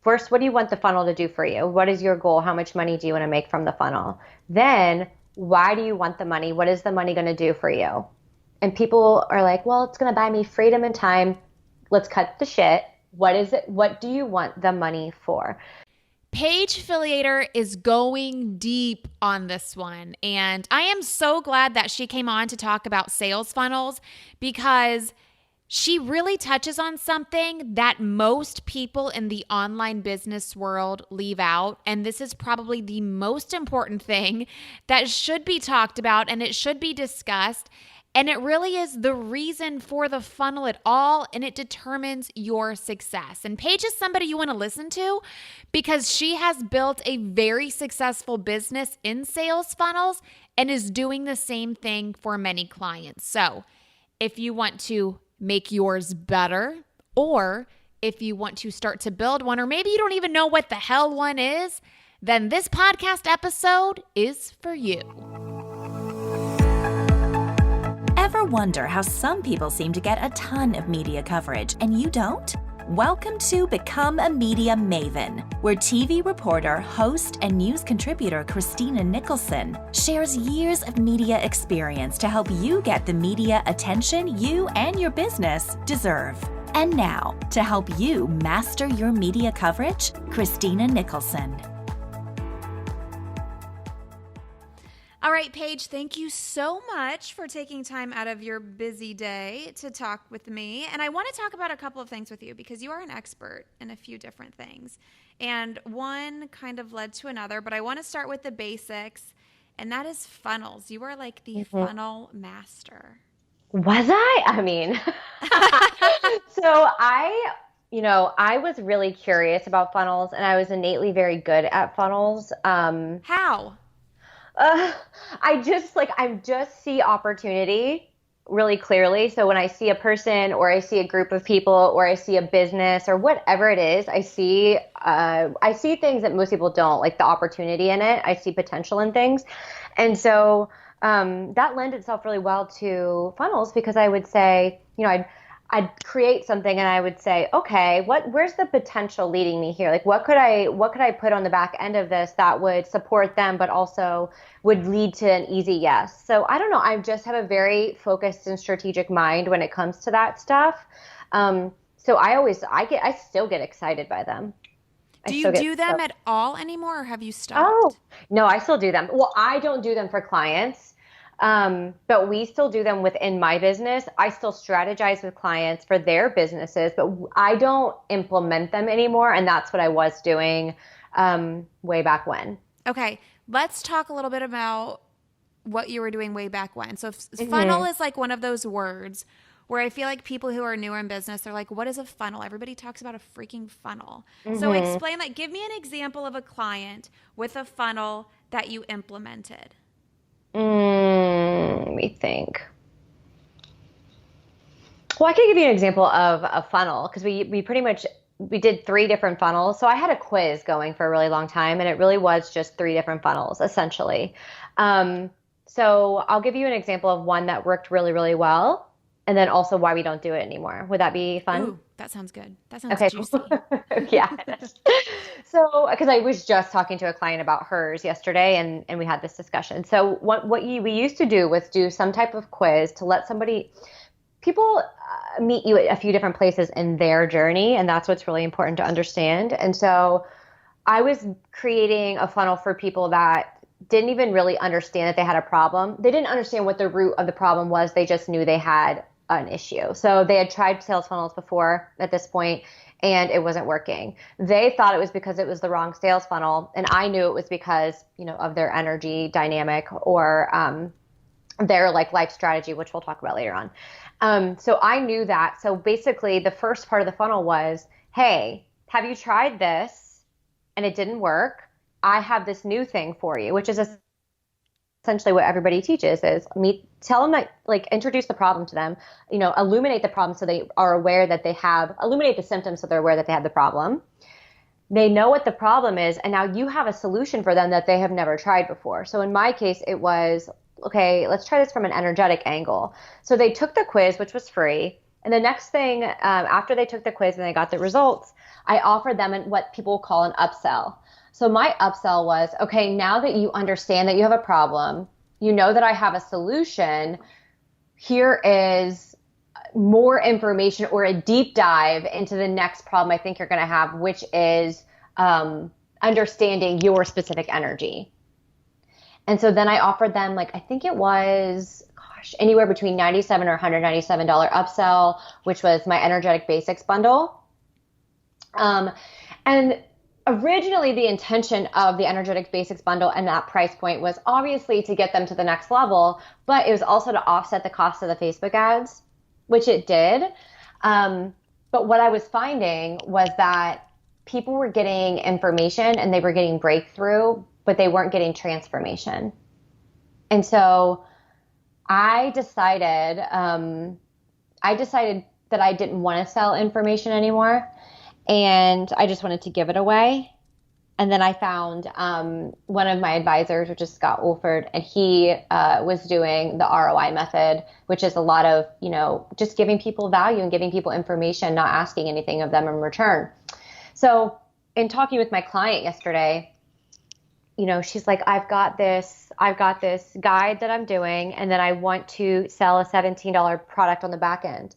first, what do you want the funnel to do for you? What is your goal? How much money do you want to make from the funnel? Then, why do you want the money? What is the money going to do for you? And people are like, well, it's going to buy me freedom and time. Let's cut the shit. What is it? What do you want the money for? Paige Filliater is going deep on this one. And I am so glad that she came on to talk about sales funnels because she really touches on something that most people in the online business world leave out. And this is probably the most important thing that should be talked about and it should be discussed. And it really is the reason for the funnel at all, and it determines your success. And Paige is somebody you want to listen to because she has built a very successful business in sales funnels and is doing the same thing for many clients. So if you want to make yours better, or if you want to start to build one, or maybe you don't even know what the hell one is, then this podcast episode is for you. Ever wonder how some people seem to get a ton of media coverage and you don't? Welcome to Become a Media Maven, where TV reporter, host, and news contributor Christina Nicholson shares years of media experience to help you get the media attention you and your business deserve. And now, to help you master your media coverage, Christina Nicholson. All right, Paige, thank you so much for taking time out of your busy day to talk with me. And I want to talk about a couple of things with you because you are an expert in a few different things. And one kind of led to another, but I want to start with the basics, and that is funnels. You are like the funnel master. Was I? I mean, so I was really curious about funnels and I was innately very good at funnels. How? I just see opportunity really clearly. So when I see a person or I see a group of people or I see a business or whatever it is, I see things that most people don't, like the opportunity in it. I see potential in things. And so that lent itself really well to funnels because I would say, I'd create something and I would say, okay, where's the potential leading me here? Like what could I put on the back end of this that would support them, but also would lead to an easy yes? So I don't know. I just have a very focused and strategic mind when it comes to that stuff. So I still get excited by them. Do you do them at all anymore or have you stopped? Oh, no, I still do them. Well, I don't do them for clients. But we still do them within my business. I still strategize with clients for their businesses, but I don't implement them anymore. And that's what I was doing way back when. Okay, let's talk a little bit about what you were doing way back when. So funnel is like one of those words where I feel like people who are newer in business, they're like, what is a funnel? Everybody talks about a freaking funnel. So explain that. Give me an example of a client with a funnel that you implemented. Let me think. Well, I could give you an example of a funnel because we did 3 different funnels. So I had a quiz going for a really long time and it really was just 3 different funnels essentially. So I'll give you an example of one that worked really, really well and then also why we don't do it anymore. Would that be fun? Ooh, that sounds good. That sounds juicy. Yeah. So, because I was just talking to a client about hers yesterday and we had this discussion. So what we used to do was do some type of quiz to let people meet you at a few different places in their journey. And that's what's really important to understand. And so I was creating a funnel for people that didn't even really understand that they had a problem. They didn't understand what the root of the problem was. They just knew they had an issue. So they had tried sales funnels before at this point and it wasn't working. They thought it was because it was the wrong sales funnel. And I knew it was because, of their energy dynamic or their life strategy, which we'll talk about later on. So I knew that. So basically the first part of the funnel was, hey, have you tried this and it didn't work? I have this new thing for you, which is essentially what everybody teaches is tell them that, introduce the problem to them, illuminate the problem so they are aware that illuminate the symptoms so they're aware that they have the problem. They know what the problem is. And now you have a solution for them that they have never tried before. So in my case, it was, okay, let's try this from an energetic angle. So they took the quiz, which was free. And the next thing, after they took the quiz and they got the results, I offered them what people call an upsell. So my upsell was, okay, now that you understand that you have a problem, you know that I have a solution, here is more information or a deep dive into the next problem I think you're going to have, which is understanding your specific energy. And so then I offered them, like, I think it was, anywhere between $97 or $197 upsell, which was my Energetic Basics bundle. And originally the intention of the Energetic Basics bundle and that price point was obviously to get them to the next level, but it was also to offset the cost of the Facebook ads, which it did. But what I was finding was that people were getting information and they were getting breakthrough, but they weren't getting transformation. And so I decided that I didn't want to sell information anymore, and I just wanted to give it away. And then I found one of my advisors, which is Scott Wolford, and he was doing the ROI method, which is a lot of, just giving people value and giving people information, not asking anything of them in return. So in talking with my client yesterday, she's like, I've got this guide that I'm doing, and then I want to sell a $17 product on the back end.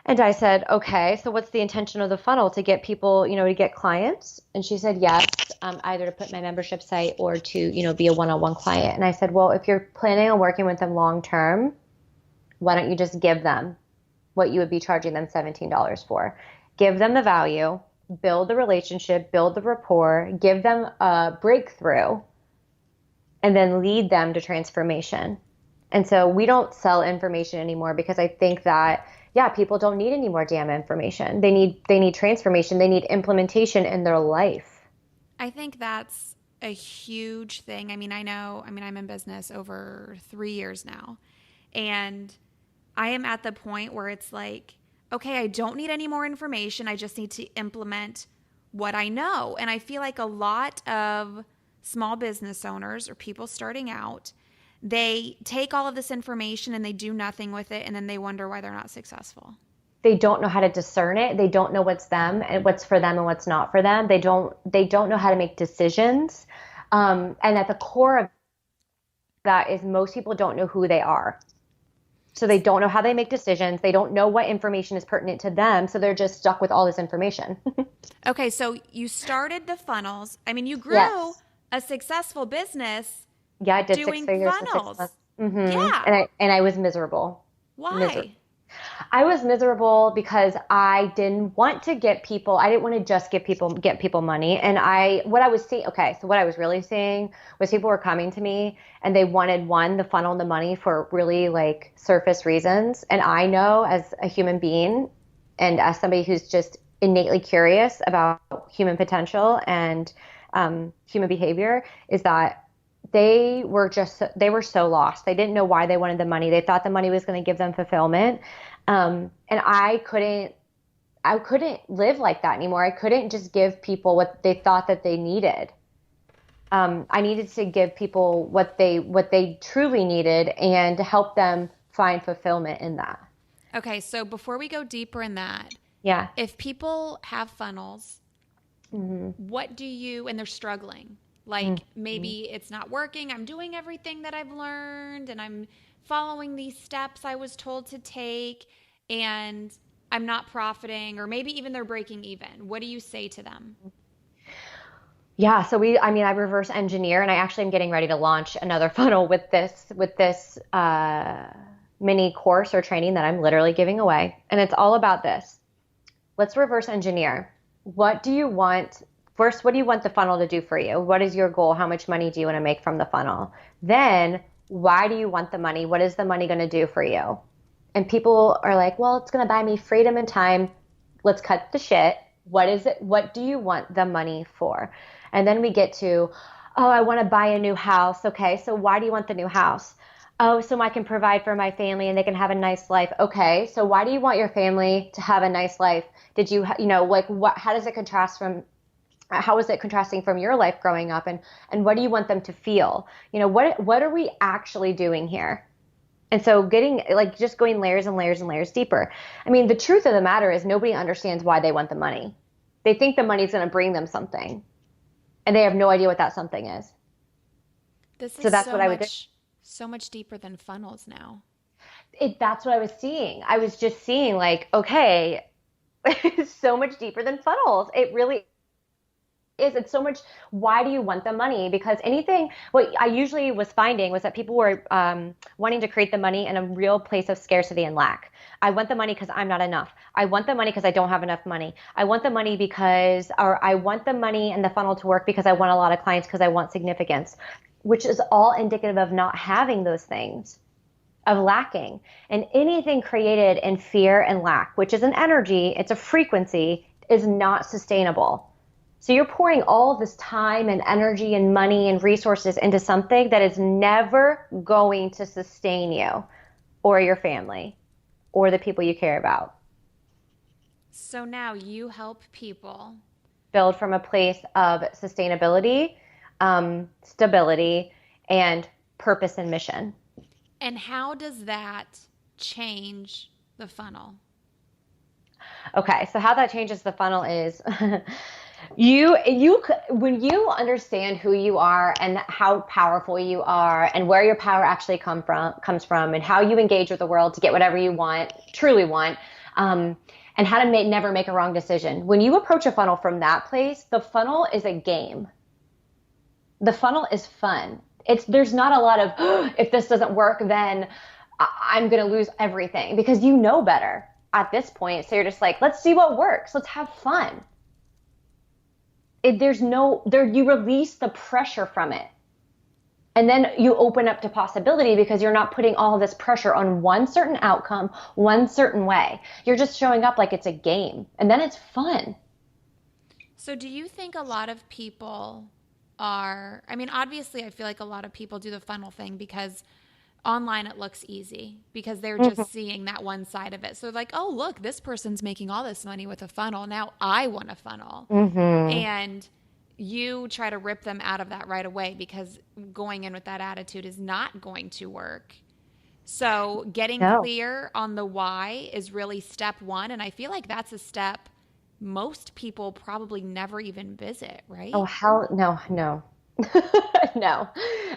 And I said, okay, so what's the intention of the funnel? To get people, to get clients? And she said, yes, either to put my membership site or to, be a one-on-one client. And I said, well, if you're planning on working with them long-term, why don't you just give them what you would be charging them $17 for? Give them the value, build the relationship, build the rapport, give them a breakthrough, and then lead them to transformation. And so we don't sell information anymore because I think that, people don't need any more damn information. They need transformation. They need implementation in their life. I think that's a huge thing. I'm in business over 3 years now, and I am at the point where it's like, okay, I don't need any more information. I just need to implement what I know. And I feel like a lot of small business owners or people starting out, they take all of this information and they do nothing with it, and then they wonder why they're not successful. They don't know how to discern it. They don't know what's them and what's for them and what's not for them. They don't know how to make decisions. And at the core of that is most people don't know who they are. So they don't know how they make decisions. They don't know what information is pertinent to them. So they're just stuck with all this information. Okay, so you started the funnels. You grew a successful business. Yeah, I did doing 6 figures funnels. in 6 months. Mm-hmm. Yeah. And I was miserable. Why? I was miserable because I didn't want to get people. I didn't want to just get people money. And what I was really seeing was people were coming to me and they wanted the funnel and the money for really like surface reasons. And I know as a human being and as somebody who's just innately curious about human potential and human behavior is that they were so lost. They didn't know why they wanted the money. They thought the money was going to give them fulfillment. And I couldn't live like that anymore. I couldn't just give people what they thought that they needed. I needed to give people what they truly needed and to help them find fulfillment in that. Okay. So before we go deeper in that, if people have funnels, what do you, and they're struggling, like maybe it's not working. I'm doing everything that I've learned and I'm following these steps I was told to take and I'm not profiting, or maybe even they're breaking even. What do you say to them? Yeah. So I reverse engineer, and I actually am getting ready to launch another funnel with this mini course or training that I'm literally giving away. And it's all about this. Let's reverse engineer. What do you want? First, what do you want the funnel to do for you? What is your goal? How much money do you want to make from the funnel? Then, why do you want the money? What is the money going to do for you? And people are like, well, it's going to buy me freedom and time. Let's cut the shit. What is it? What do you want the money for? And then we get to, oh, I want to buy a new house. Okay, so why do you want the new house? Oh, so I can provide for my family and they can have a nice life. Okay, so why do you want your family to have a nice life? Did you, how does it contrast from, how is it contrasting from your life growing up? And what do you want them to feel? What are we actually doing here? And so getting like just going layers and layers and layers deeper. I mean, the truth of the matter is nobody understands why they want the money. They think the money's going to bring them something, and they have no idea what that something is. This So is that's what I would do. so much deeper than funnels now. That's what I was seeing. I was just seeing like, okay, it's so much deeper than funnels. It really is. It's so much. Why do you want the money? Because anything, what I usually was finding was that people were wanting to create the money in a real place of scarcity and lack. I want the money because I'm not enough. I want the money because I don't have enough money. I want the money because, or I want the money and the funnel to work because I want a lot of clients because I want significance, which is all indicative of not having those things, of lacking. And anything created in fear and lack, which is an energy, it's a frequency, is not sustainable. So you're pouring all this time and energy and money and resources into something that is never going to sustain you or your family or the people you care about. So now you help people Build from a place of sustainability, stability, and purpose and mission. And how does that change the funnel? Okay, so how that changes the funnel is when you understand who you are and how powerful you are and where your power actually comes from and how you engage with the world to get whatever you want, truly want, and how to never make a wrong decision. When you approach a funnel from that place, the funnel is a game. The funnel is fun. There's not a lot of, oh, if this doesn't work, then I'm going to lose everything, because you know better at this point. So you're just like, let's see what works. Let's have fun. You release the pressure from it. And then you open up to possibility because you're not putting all this pressure on one certain outcome, one certain way. You're just showing up like it's a game, and then it's fun. So do you think a lot of people obviously I feel like a lot of people do the funnel thing because online it looks easy because they're just seeing that one side of it. So like, oh, look, this person's making all this money with a funnel. Now I want a funnel. And you try to rip them out of that right away because going in with that attitude is not going to work. So getting clear on the why is really step one. And I feel like that's a step most people probably never even visit, right? Oh, hell no. No,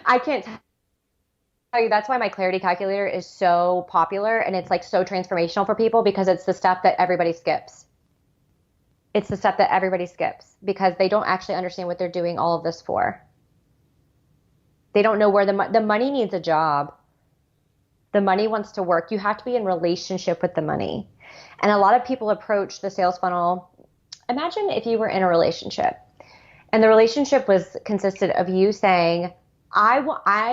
I can't tell you. That's why my clarity calculator is so popular and it's like so transformational for people, because it's the stuff that everybody skips. It's the stuff that everybody skips because they don't actually understand what they're doing all of this for. They don't know where the money needs a job. The money wants to work. You have to be in relationship with the money. And a lot of people approach the sales funnel. Imagine if you were in a relationship and the relationship consisted of you saying, I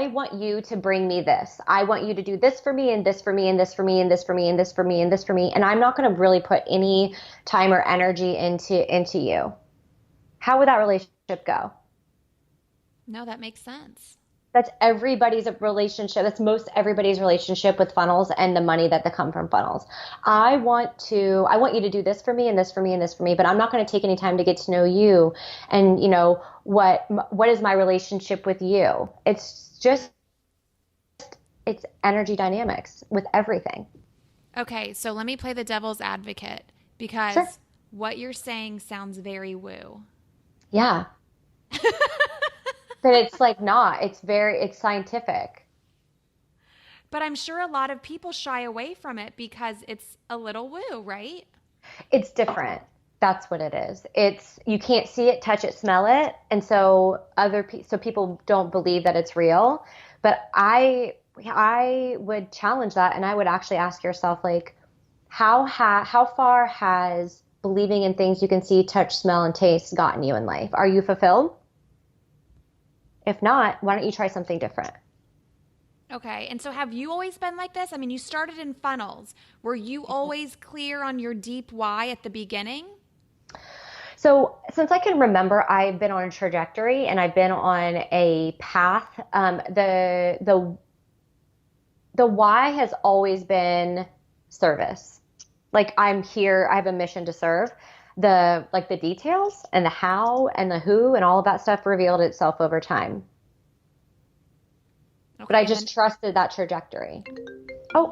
want you to bring me this. I want you to do this for me and this for me and this for me and this for me and this for me and this for me. And I'm not going to really put any time or energy into you. How would that relationship go? No, that makes sense. That's everybody's relationship. That's most everybody's relationship with funnels and the money that come from funnels. I want you to do this for me and this for me and this for me, but I'm not going to take any time to get to know you. And what is my relationship with you? It's energy dynamics with everything. Okay. So let me play the devil's advocate because what you're saying sounds very woo. Yeah. But it's like not. It's scientific. But I'm sure a lot of people shy away from it because it's a little woo, right? It's different. That's what it is. You can't see it, touch it, smell it, and so people don't believe that it's real. But I would challenge that, and I would actually ask yourself, like, how far has believing in things you can see, touch, smell, and taste gotten you in life? Are you fulfilled? If not, why don't you try something different? Okay. And so have you always been like this? I mean, you started in funnels. Were you always clear on your deep why at the beginning? So since I can remember, I've been on a trajectory and I've been on a path. The why has always been service. Like, I'm here, I have a mission to serve. The details and the how and the who and all of that stuff revealed itself over time. Okay, but I just trusted that trajectory. Oh,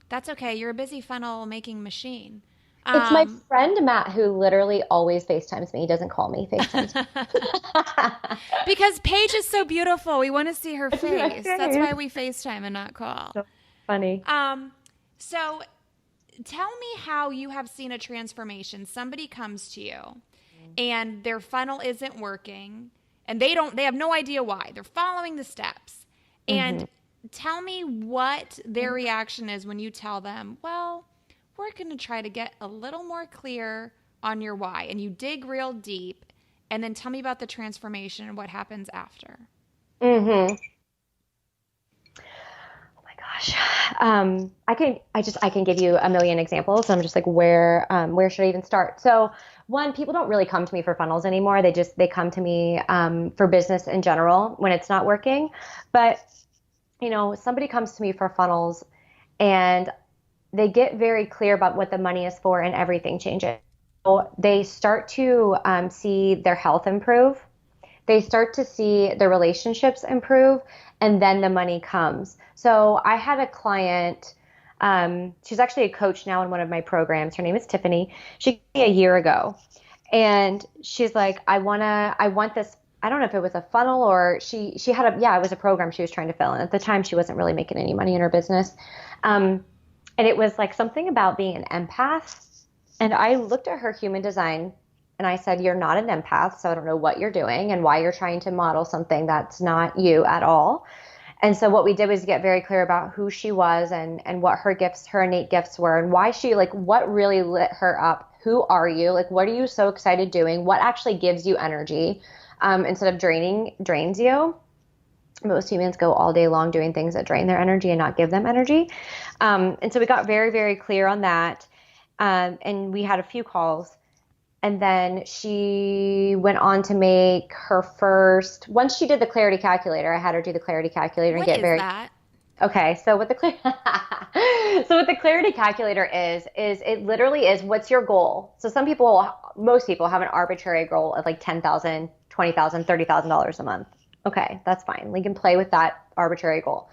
That's okay. You're a busy funnel making machine. it's my Um, friend Matt who literally always FaceTimes me. He doesn't call me, FaceTimes me. because Paige is so beautiful. We want to see her face. That's Okay. why we FaceTime and not call. So funny. So tell me how you have seen a transformation. Somebody comes to you and their funnel isn't working and they have no idea why. They're following the steps. Hmm. And tell me what their reaction is when you tell them, well, we're going to try to get a little more clear on your why. And you dig real deep and then tell me about the transformation and what happens after. Hmm. Gosh, I can give you a million examples. I'm just like, where should I even start? So one, people don't really come to me for funnels anymore. They come to me, for business in general when it's not working. But, somebody comes to me for funnels and they get very clear about what the money is for and everything changes. So they start to, see their health improve. They start to see their relationships improve, and then the money comes. So I had a client, she's actually a coach now in one of my programs. Her name is Tiffany. She came to me a year ago, and she's like, I want this. I don't know if it was a funnel or she had it was a program she was trying to fill. And at the time she wasn't really making any money in her business. And it was like something about being an empath. And I looked at her human design and I said, you're not an empath, so I don't know what you're doing and why you're trying to model something that's not you at all. And so what we did was get very clear about who she was and what her gifts, her innate gifts were, and why she, like, what really lit her up. Who are you? Like, what are you so excited doing? What actually gives you energy, instead of drains you? Most humans go all day long doing things that drain their energy and not give them energy. And so we got very, very clear on that. And we had a few calls. And then she went on to make her first, once she did the clarity calculator, I had her do the clarity calculator and What get is very, that? okay. So what the, so what the clarity calculator is it literally is, what's your goal? So most people have an arbitrary goal of like $10,000, $20,000, $30,000 a month. Okay. That's fine. We can play with that arbitrary goal.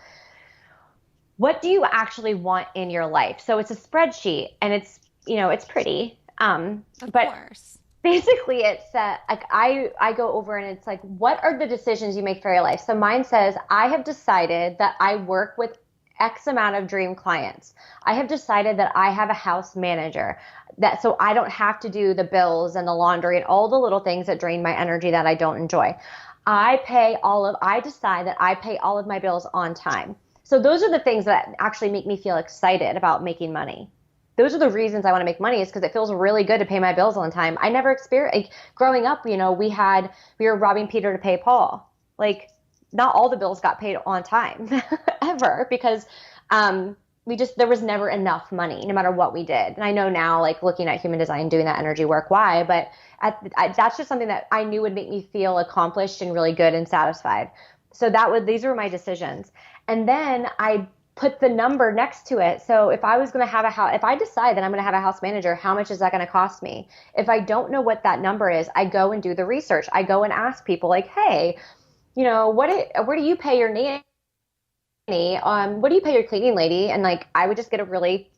What do you actually want in your life? So it's a spreadsheet and it's pretty. Of But course. basically it's like I go over and it's like, what are the decisions you make for your life? So mine says, I have decided that I work with X amount of dream clients. I have decided that I have a house manager, that so I don't have to do the bills and the laundry and all the little things that drain my energy that I don't enjoy. I decide that I pay all of my bills on time. So those are the things that actually make me feel excited about making money. Those are the reasons I want to make money, is because it feels really good to pay my bills on time. I never experienced, like, growing up, we were robbing Peter to pay Paul. Like, not all the bills got paid on time ever, because there was never enough money no matter what we did. And I know now, like, looking at human design, doing that energy work, why, but that's just something that I knew would make me feel accomplished and really good and satisfied. So these were my decisions. And then I put the number next to it. So if I was going to have a house, if I decide that I'm going to have a house manager, how much is that going to cost me? If I don't know what that number is, I go and do the research. I go and ask people, like, hey, where do you pay your nanny? What do you pay your cleaning lady? And, like, I would just get a really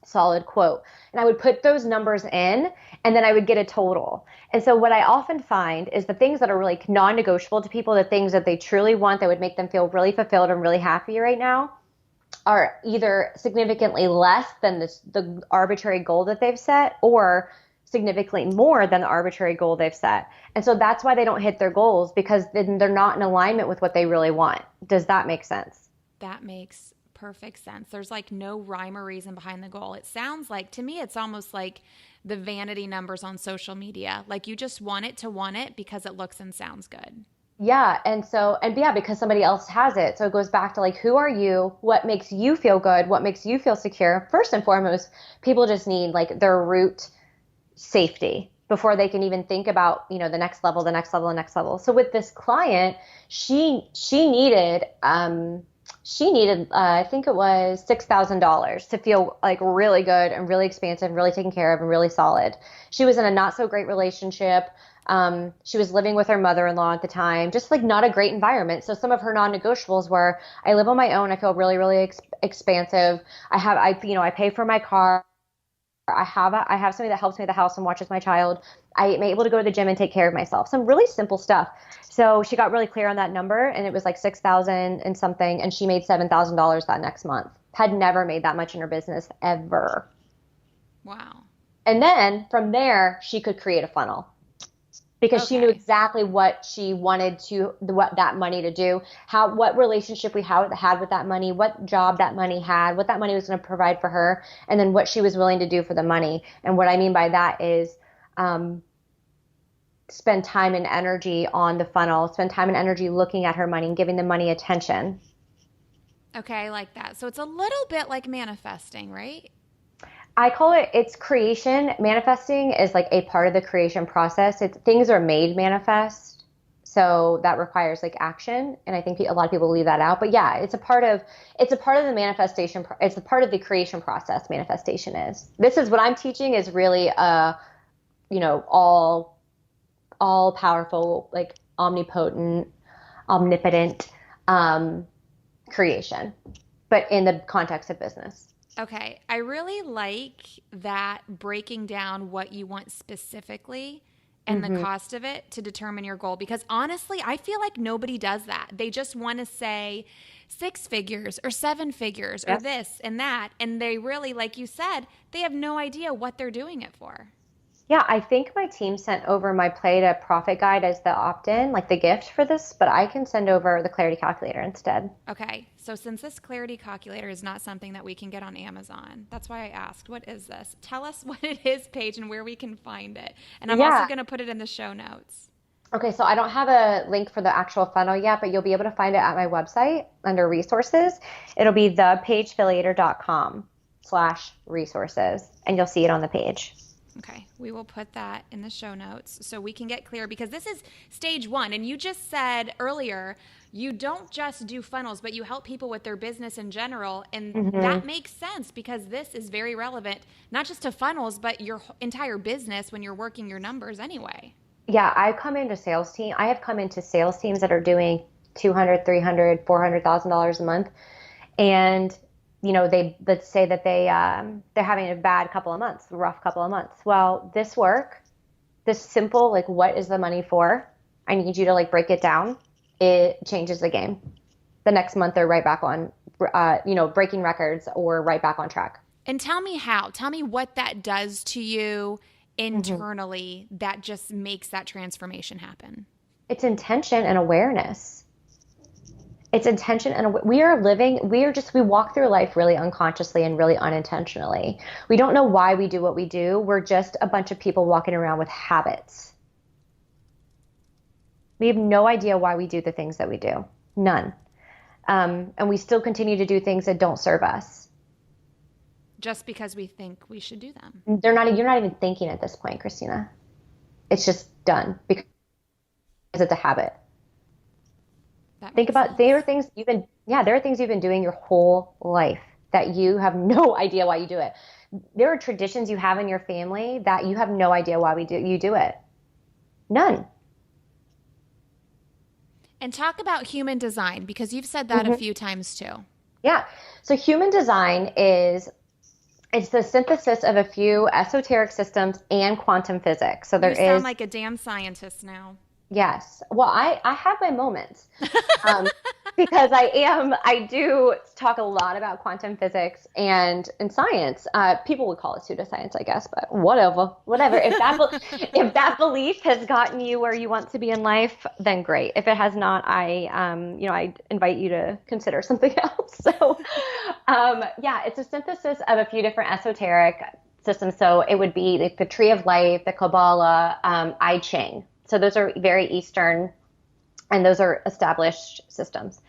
solid quote, and I would put those numbers in, and then I would get a total. And so what I often find is the things that are really non-negotiable to people, the things that they truly want that would make them feel really fulfilled and really happy right now, are either significantly less than the arbitrary goal that they've set, or significantly more than the arbitrary goal they've set. And so that's why they don't hit their goals, because then they're not in alignment with what they really want. Does that make sense? That makes perfect sense. There's like no rhyme or reason behind the goal. It sounds like, to me, it's almost like the vanity numbers on social media. Like, you just want it because it looks and sounds good. Yeah. Because somebody else has it. So it goes back to, like, who are you? What makes you feel good? What makes you feel secure? First and foremost, people just need, like, their root safety before they can even think about, the next level, the next level, the next level. So with this client, she needed, I think it was $6,000 to feel, like, really good and really expansive, really taken care of and really solid. She was in a not so great relationship. She was living with her mother-in-law at the time, just, like, not a great environment. So some of her non-negotiables were, I live on my own. I feel really, really expansive. I pay for my car. I have somebody that helps me at the house and watches my child. I am able to go to the gym and take care of myself. Some really simple stuff. So she got really clear on that number, and it was like 6,000 and something, and she made $7,000 that next month. Had never made that much in her business ever. Wow. And then from there, she could create a funnel because she knew exactly what she wanted what that money to do, what relationship we had with that money, what job that money had, what that money was going to provide for her, and then what she was willing to do for the money. And what I mean by that is spend time and energy on the funnel, spend time and energy looking at her money and giving the money attention. Okay, I like that. So it's a little bit like manifesting, right? I call it's creation. Manifesting is like a part of the creation process. Things are made manifest. So that requires like action. And I think a lot of people leave that out, but yeah, it's a part of the manifestation. It's a part of the creation process. Manifestation this is what I'm teaching is really all powerful, like omnipotent, omnipotent, creation, but in the context of business. Okay. I really like that breaking down what you want specifically and the cost of it to determine your goal. Because honestly, I feel like nobody does that. They just want to say 6 figures or 7 figures or this and that. And they really, like you said, they have no idea what they're doing it for. Yeah, I think my team sent over my Play to Profit guide as the opt-in, like the gift for this, but I can send over the Clarity Calculator instead. Okay, so since this Clarity Calculator is not something that we can get on Amazon, that's why I asked, what is this? Tell us what it is, Paige, and where we can find it. And I'm also going to put it in the show notes. Okay, so I don't have a link for the actual funnel yet, but you'll be able to find it at my website under resources. It'll be thepaigefilliater.com/resources, and you'll see it on the page. Okay, we will put that in the show notes so we can get clear, because this is stage 1. And you just said earlier, you don't just do funnels, but you help people with their business in general. And that makes sense because this is very relevant, not just to funnels, but your entire business when you're working your numbers anyway. Yeah, I have come into sales teams that are doing $200,000, $300,000, $400,000 a month. And let's say that they're having a rough couple of months. Well, this simple, like, what is the money for? I need you to like break it down. It changes the game. The next month they're right back on, breaking records or right back on track. And tell me what that does to you internally that just makes that transformation happen. It's intention and awareness. It's intention, and we walk through life really unconsciously and really unintentionally. We don't know why we do what we do. We're just a bunch of people walking around with habits. We have no idea why we do the things that we do. None. And we still continue to do things that don't serve us. Just because we think we should do them. You're not even thinking at this point, Christina. It's just done because it's a habit. Think about, there are things you've been doing your whole life that you have no idea why you do it. There are traditions you have in your family that you have no idea why you do it. None. And talk about human design, because you've said that a few times too. Yeah. So human design it's the synthesis of a few esoteric systems and quantum physics. So you sound like a damn scientist now. Yes. Well, I have my moments because I do talk a lot about quantum physics and science. People would call it pseudoscience, I guess, but whatever. If that belief has gotten you where you want to be in life, then great. If it has not, I invite you to consider something else. So, it's a synthesis of a few different esoteric systems. So it would be like the Tree of Life, the Kabbalah, I Ching. So those are very Eastern, and those are established systems.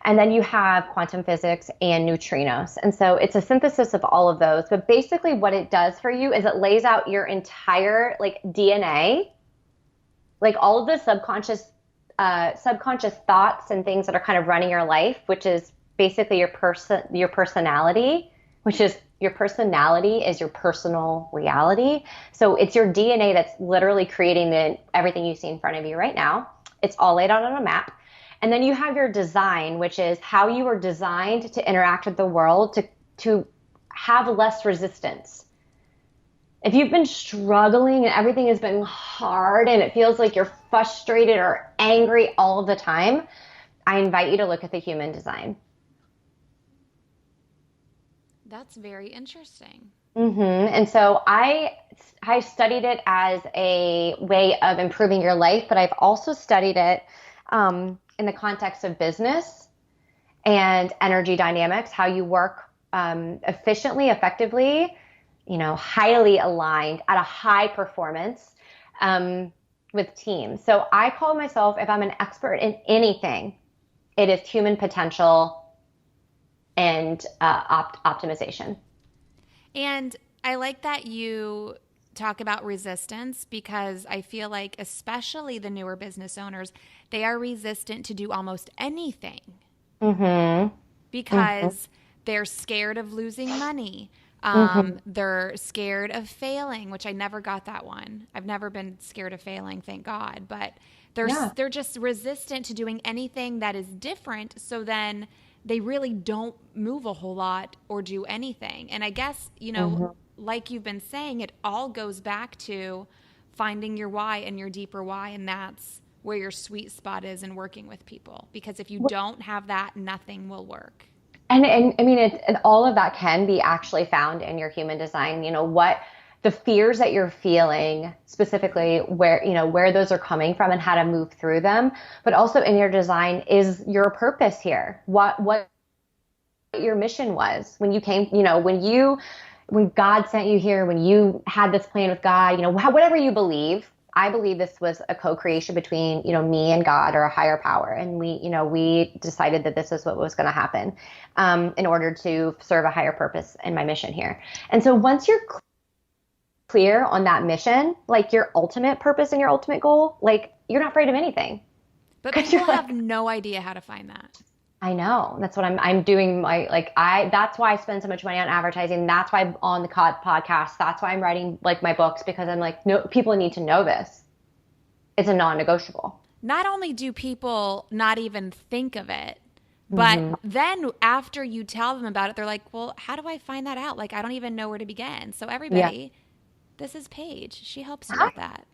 And then you have quantum physics and neutrinos. And so it's a synthesis of all of those. But basically what it does for you is it lays out your entire like DNA, like all of the subconscious thoughts and things that are kind of running your life, which is basically your personality, which is your personality is your personal reality. So it's your DNA that's literally creating everything you see in front of you right now. It's all laid out on a map. And then you have your design, which is how you are designed to interact with the world to have less resistance. If you've been struggling and everything has been hard and it feels like you're frustrated or angry all the time, I invite you to look at the human design. That's very interesting. And so I studied it as a way of improving your life, but I've also studied it in the context of business and energy dynamics, how you work efficiently, effectively, highly aligned at a high performance with teams. So I call myself, if I'm an expert in anything, it is human potential and optimization. And I like that you talk about resistance, because I feel like especially the newer business owners, they are resistant to do almost anything because they're scared of losing money. They're scared of failing, which I never got that one. I've never been scared of failing, thank God. But they're just resistant to doing anything that is different. So then they really don't move a whole lot or do anything. And I guess, like you've been saying, it all goes back to finding your why and your deeper why. And that's where your sweet spot is in working with people. Because if you don't have that, nothing will work. And I mean, all of that can be actually found in your human design. What the fears that you're feeling, specifically where those are coming from and how to move through them. But also in your design is your purpose here. What your mission was when you came, when God sent you here, when you had this plan with God, whatever you believe. I believe this was a co-creation between, me and God, or a higher power. And we decided that this is what was going to happen in order to serve a higher purpose in my mission here. And so once you're clear on that mission, like your ultimate purpose and your ultimate goal, like you're not afraid of anything. But people have no idea how to find that. I know. That's what I'm doing. That's why I spend so much money on advertising. That's why I'm on the podcast. That's why I'm writing my books, because I'm like, no, people need to know this. It's a non-negotiable. Not only do people not even think of it, but then after you tell them about it, they're like, well, how do I find that out? I don't even know where to begin. So everybody, this is Paige. She helps you with that.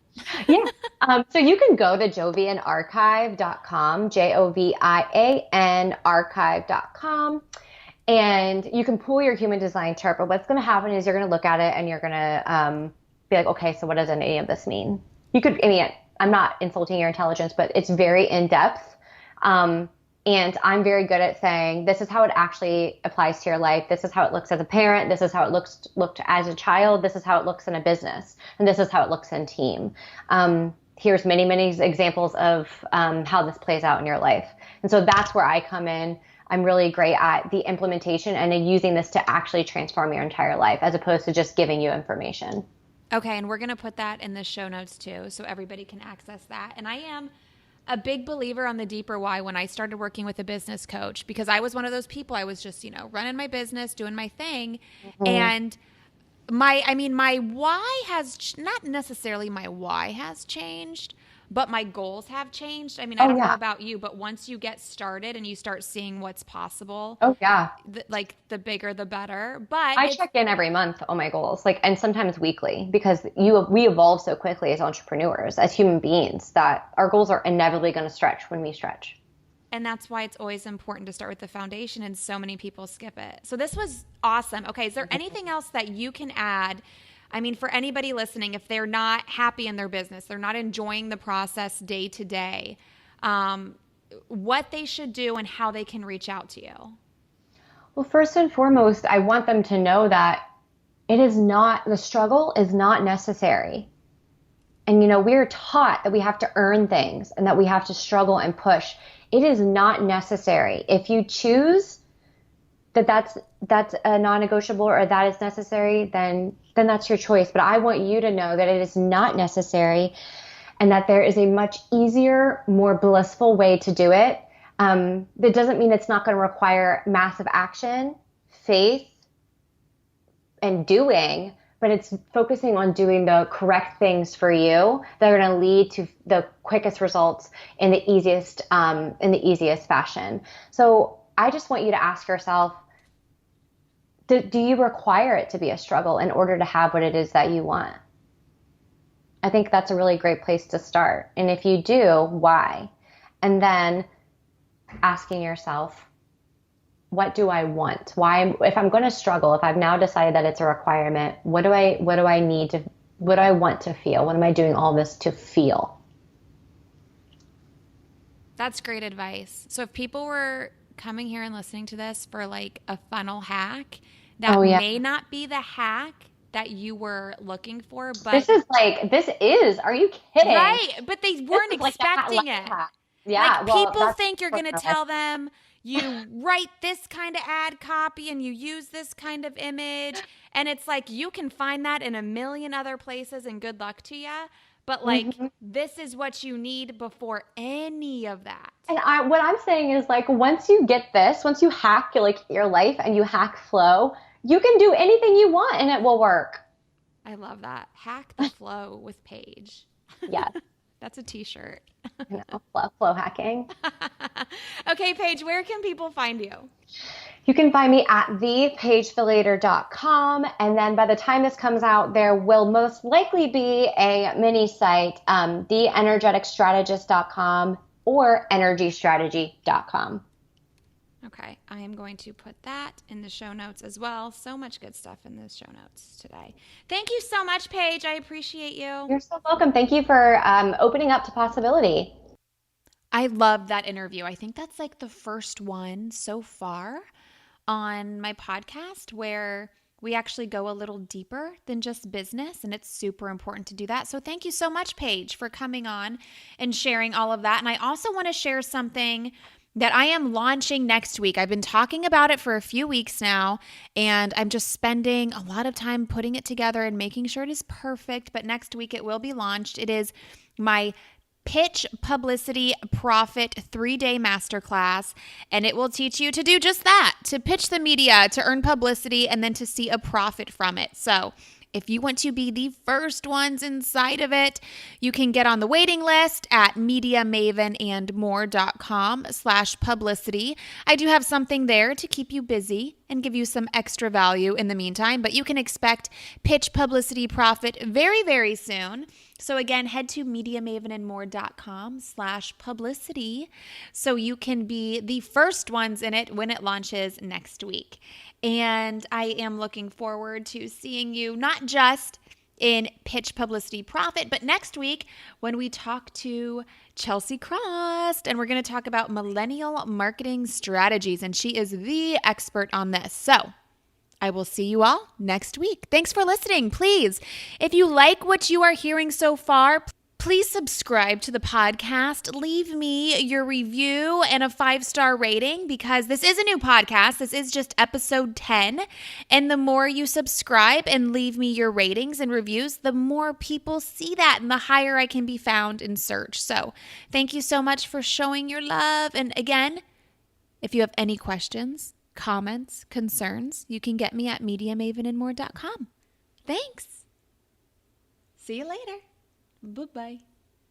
So you can go to jovianarchive.com, JOVIAN archive.com, and you can pull your human design chart. But what's going to happen is you're going to look at it and you're going to be like, okay, so what does any of this mean? I'm not insulting your intelligence, but it's very in depth. And I'm very good at saying, this is how it actually applies to your life. This is how it looks as a parent. This is how it looked as a child. This is how it looks in a business. And this is how it looks in team. Here's many, many examples of how this plays out in your life. And so that's where I come in. I'm really great at the implementation and using this to actually transform your entire life, as opposed to just giving you information. Okay. And we're going to put that in the show notes too, so everybody can access that. And I am a big believer on the deeper why when I started working with a business coach, because I was one of those people. I was just, running my business, doing my thing. And my why has not necessarily my why has changed, but my goals have changed. I don't know about you, but once you get started and you start seeing what's possible, the bigger, the better. But I check in every month on my goals, and sometimes weekly, because we evolve so quickly as entrepreneurs, as human beings, that our goals are inevitably going to stretch when we stretch. And that's why it's always important to start with the foundation, and so many people skip it. So this was awesome. Okay, is there anything else that you can add? For anybody listening, if they're not happy in their business, they're not enjoying the process day to day, what they should do and how they can reach out to you. Well, first and foremost, I want them to know that the struggle is not necessary. And, we're taught that we have to earn things and that we have to struggle and push. It is not necessary. If you choose that's a non-negotiable, or that is necessary, then that's your choice. But I want you to know that it is not necessary, and that there is a much easier, more blissful way to do it. That doesn't mean it's not going to require massive action, faith, and doing, but it's focusing on doing the correct things for you that are going to lead to the quickest results in the easiest fashion. So I just want you to ask yourself, do you require it to be a struggle in order to have what it is that you want? I think that's a really great place to start. And if you do, why? And then asking yourself, what do I want? Why, if I'm going to struggle, if I've now decided that it's a requirement, what do I want to feel? What am I doing all this to feel? That's great advice. So if people were coming here and listening to this for like a funnel hack, that may not be the hack that you were looking for, but this is, are you kidding? Right. But they weren't expecting it. Yeah. Like people think you're going to tell them you write this kind of ad copy and you use this kind of image. And it's like, you can find that in a million other places and good luck to you. But like, this is what you need before any of that. And what I'm saying is like, once you get this, once you hack your life and you hack flow, you can do anything you want and it will work. I love that. Hack the flow with Paige. Yes. That's a t-shirt. Flow hacking. Okay, Paige, where can people find you? You can find me at thepaigefilliater.com. And then by the time this comes out, there will most likely be a mini site, theenergeticstrategist.com or energystrategy.com. Okay, I am going to put that in the show notes as well. So much good stuff in the show notes today. Thank you so much, Paige. I appreciate you. You're so welcome. Thank you for opening up to possibility. I love that interview. I think that's like the first one so far on my podcast where we actually go a little deeper than just business, and it's super important to do that. So thank you so much, Paige, for coming on and sharing all of that. And I also want to share something that I am launching next week. I've been talking about it for a few weeks now, and I'm just spending a lot of time putting it together and making sure it is perfect. But next week it will be launched. It is my Pitch Publicity Profit 3-day masterclass, and it will teach you to do just that, to pitch the media, to earn publicity, and then to see a profit from it. So if you want to be the first ones inside of it, you can get on the waiting list at MediaMavenandMore.com/publicity. I do have something there to keep you busy and give you some extra value in the meantime, but you can expect Pitch Publicity Profit very, very soon. So again, head to MediaMavenandMore.com/publicity so you can be the first ones in it when it launches next week. And I am looking forward to seeing you not just in Pitch Publicity Profit, but next week when we talk to Chelsea Crost, and we're going to talk about millennial marketing strategies, and she is the expert on this. So I will see you all next week. Thanks for listening. Please, if you like what you are hearing so far, please subscribe to the podcast. Leave me your review and a 5-star rating, because this is a new podcast. This is just episode 10. And the more you subscribe and leave me your ratings and reviews, the more people see that and the higher I can be found in search. So thank you so much for showing your love. And again, if you have any questions, comments, concerns, you can get me at MediaMavenandMore.com. Thanks. See you later. Bye-bye.